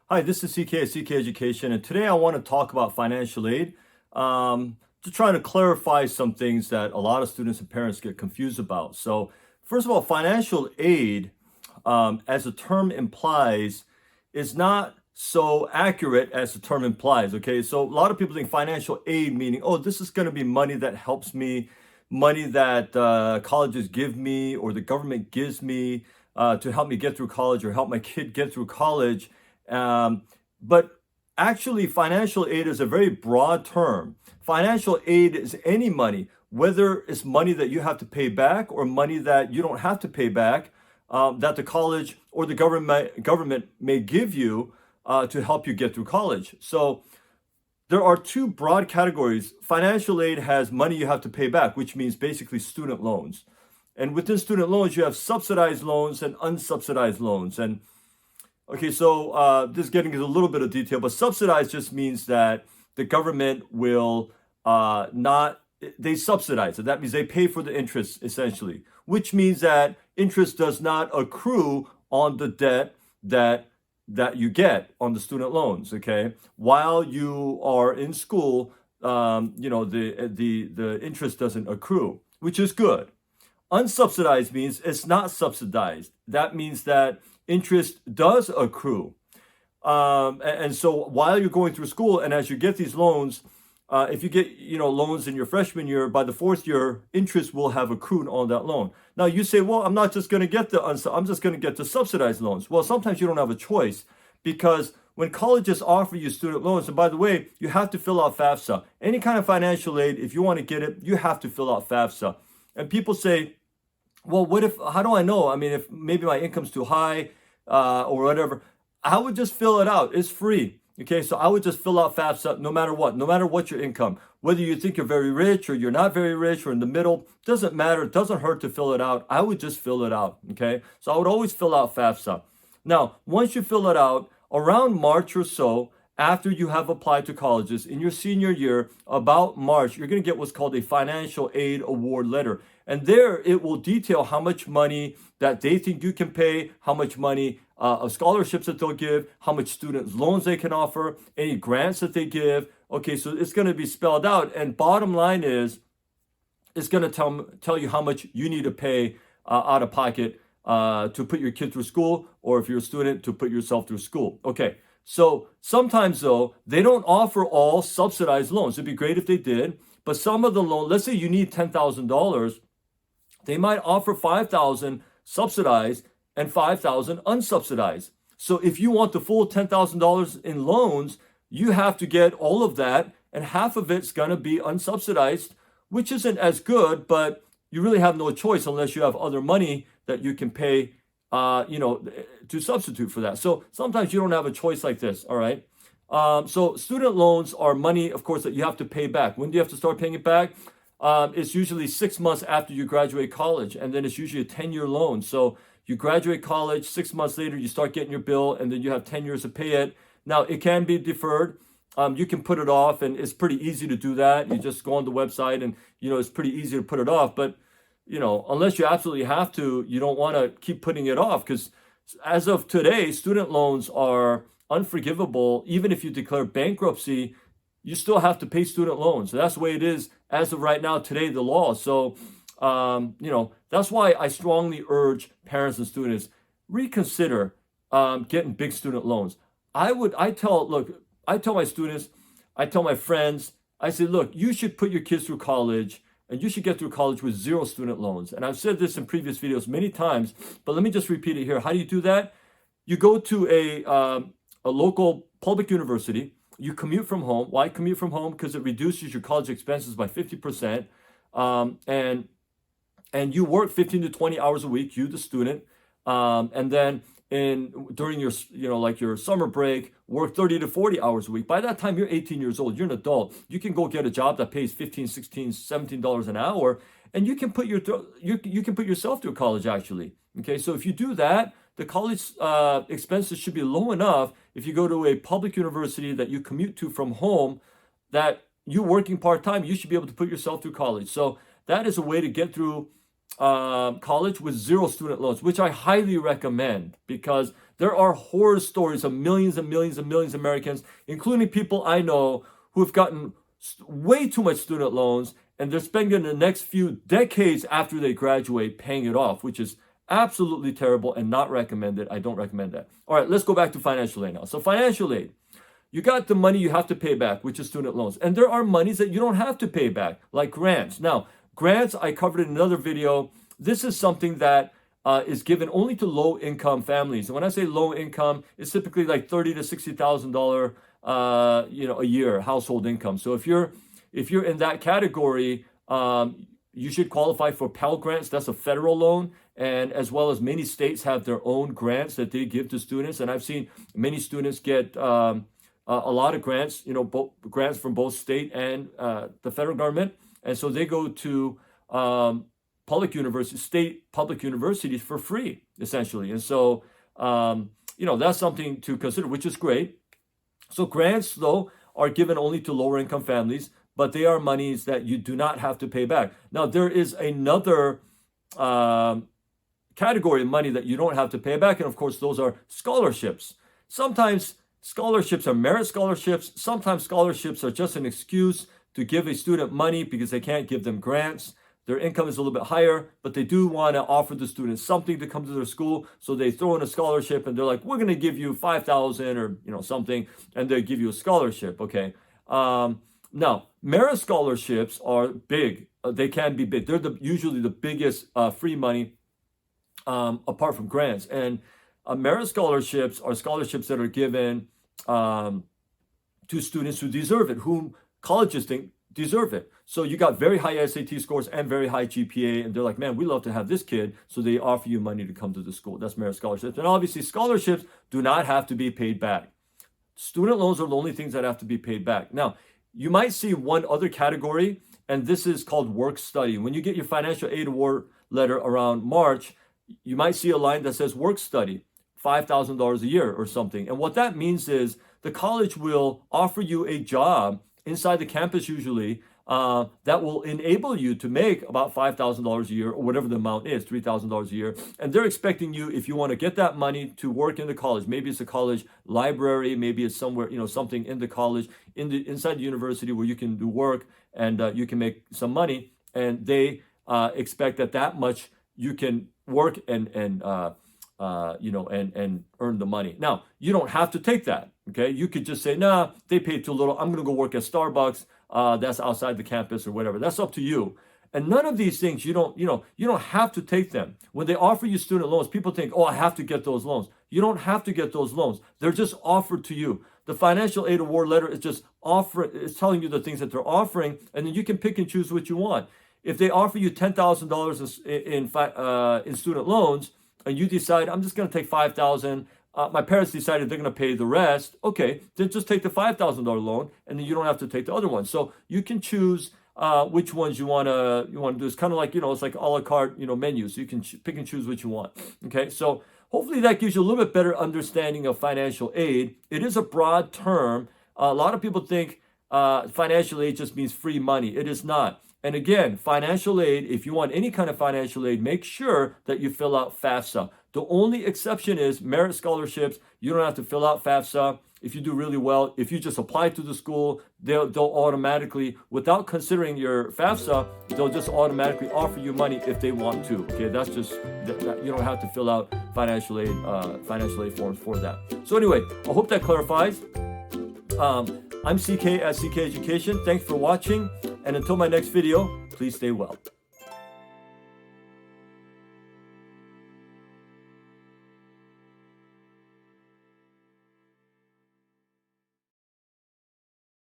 Hi, this is CK at CK Education, and today I want to talk about financial aid. To try to clarify some things that a lot of students and parents get confused about. So, first of all, financial aid, as the term implies, is not so accurate as the term implies. Okay, so a lot of people think financial aid meaning, oh, this is going to be money that helps me, money that colleges give me or the government gives me to help me get through college or help my kid get through college. But actually, financial aid is a very broad term. Financial aid is any money, whether it's money that you have to pay back or money that you don't have to pay back, that the college or the government may give you to help you get through college. So there are two broad categories. Financial aid has money you have to pay back, which means basically student loans. And within student loans, you have subsidized loans and unsubsidized loans. And okay, so this is getting into a little bit of detail, but subsidized just means that the government will not, they subsidize it. That means they pay for the interest essentially, which means that interest does not accrue on the debt that you get on the student loans. Okay, while you are in school, the interest doesn't accrue, which is good. Unsubsidized means it's not subsidized. That means that interest does accrue. And so while you're going through school and as you get these loans, if you get loans in your freshman year, by the fourth year, interest will have accrued on that loan. Now you say, well, I'm not just going to get I'm just going to get the subsidized loans. Well, sometimes you don't have a choice because when colleges offer you student loans, and by the way, you have to fill out FAFSA. Any kind of financial aid, if you want to get it, you have to fill out FAFSA. And people say, well, how do I know? I mean, if maybe my income's too high or whatever, I would just fill it out. It's free. Okay, so I would just fill out FAFSA no matter what your income, whether you think you're very rich or you're not very rich or in the middle, doesn't matter. It doesn't hurt to fill it out. I would just fill it out. Okay, so I would always fill out FAFSA. Now, once you fill it out, around March or so, after you have applied to colleges in your senior year, about March, you're going to get what's called a financial aid award letter. And there it will detail how much money that they think you can pay, how much money of scholarships that they'll give, how much student loans they can offer, any grants that they give. Okay, so it's going to be spelled out. And bottom line is, it's going to tell you how much you need to pay out of pocket to put your kid through school, or if you're a student, to put yourself through school. Okay. So sometimes though, they don't offer all subsidized loans. It'd be great if they did, but some of the loans, let's say you need $10,000, they might offer $5,000 subsidized and $5,000 unsubsidized. So if you want the full $10,000 in loans, you have to get all of that, and half of it's going to be unsubsidized, which isn't as good, but you really have no choice unless you have other money that you can pay to substitute for that. So sometimes you don't have a choice like this, all right? So student loans are money, of course, that you have to pay back. When do you have to start paying it back? It's usually 6 months after you graduate college, and then it's usually a 10-year loan. So you graduate college, 6 months later, you start getting your bill, and then you have 10 years to pay it. Now, it can be deferred. You can put it off, and it's pretty easy to do that. You just go on the website, and, it's pretty easy to put it off. But unless you absolutely have to, you don't want to keep putting it off, because as of today, student loans are unforgivable. Even if you declare bankruptcy, you still have to pay student loans. So that's the way it is as of right now, today, the law. So, that's why I strongly urge parents and students, reconsider getting big student loans. I tell my students, I tell my friends, I say, look, you should put your kids through college, and you should get through college with 0 student loans. And I've said this in previous videos many times, but let me just repeat it here. How do you do that? You go to a local public university. You commute from home. Why commute from home? Because it reduces your college expenses by 50%. And you work 15 to 20 hours a week, you the student. And then during your your summer break, work 30 to 40 hours a week. By that time, you're 18 years old. You're an adult. You can go get a job that pays $15, $16, $17 an hour, and you can put yourself through college, actually. Okay, so if you do that, the college expenses should be low enough if you go to a public university that you commute to from home, that you working part-time, you should be able to put yourself through college. So that is a way to get through college with 0 student loans, which I highly recommend, because There are horror stories of millions and millions and millions of Americans, including people I know who have gotten way too much student loans, and they're spending the next few decades after they graduate paying it off, which is absolutely terrible and not recommended. I don't recommend that. All right, let's go back to financial aid now. So financial aid, you got the money you have to pay back, which is student loans. And there are monies that you don't have to pay back, like grants. Now, grants, I covered in another video. This is something that is given only to low-income families. And when I say low income, it's typically like $30,000 to $60,000 a year household income. So if you're in that category, you should qualify for Pell Grants. That's a federal loan, and as well as many states have their own grants that they give to students. And I've seen many students get a lot of grants, grants from both state and the federal government, and so they go to public universities, state public universities for free, essentially. And so that's something to consider, which is great. So grants, though, are given only to lower income families, but they are monies that you do not have to pay back. Now, there is another category of money that you don't have to pay back, and of course, those are scholarships. Sometimes scholarships are merit scholarships. Sometimes scholarships are just an excuse to give a student money because they can't give them grants. Their income is a little bit higher, but they do want to offer the students something to come to their school. So they throw in a scholarship and they're like, we're going to give you $5,000 or something, and they give you a scholarship. Okay. Now, merit scholarships are big. They can be big. They're usually the biggest free money apart from grants. And merit scholarships are scholarships that are given to students who deserve it, whom colleges think deserve it. So you got very high SAT scores and very high GPA, and they're like, man, we love to have this kid, so they offer you money to come to the school. That's merit scholarships. And obviously, scholarships do not have to be paid back. Student loans are the only things that have to be paid back. Now, you might see one other category, and this is called work study. When you get your financial aid award letter around March, you might see a line that says work study, $5,000 a year or something. And what that means is the college will offer you a job inside the campus usually that will enable you to make about $5,000 a year, or whatever the amount is, $3,000 a year. And they're expecting you, if you want to get that money, to work in the college. Maybe it's a college library, maybe it's somewhere, something in the college, inside the university where you can do work and you can make some money. And they expect that much you can work and earn the money. Now, you don't have to take that. Okay, you could just say, nah, they paid too little. I'm going to go work at Starbucks. That's outside the campus or whatever. That's up to you. And none of these things, you don't have to take them. When they offer you student loans, people think, oh, I have to get those loans. You don't have to get those loans. They're just offered to you. The financial aid award letter is just it's telling you the things that they're offering, and then you can pick and choose what you want. If they offer you $10,000 in student loans, and you decide, I'm just going to take $5,000. My parents decided they're going to pay the rest. Okay, then just take the $5,000 loan, and then you don't have to take the other one. So you can choose which ones you want to do. It's kind of like, it's like a la carte, menu. So you can pick and choose what you want. Okay, so hopefully that gives you a little bit better understanding of financial aid. It is a broad term. A lot of people think financial aid just means free money. It is not. And again, financial aid, if you want any kind of financial aid, make sure that you fill out FAFSA. The only exception is merit scholarships. You don't have to fill out FAFSA if you do really well. If you just apply to the school, they'll automatically, without considering your FAFSA, they'll just automatically offer you money if they want to. Okay, that's just, you don't have to fill out financial aid forms for that. So anyway, I hope that clarifies. I'm CK at CK Education. Thanks for watching. And until my next video, please stay well.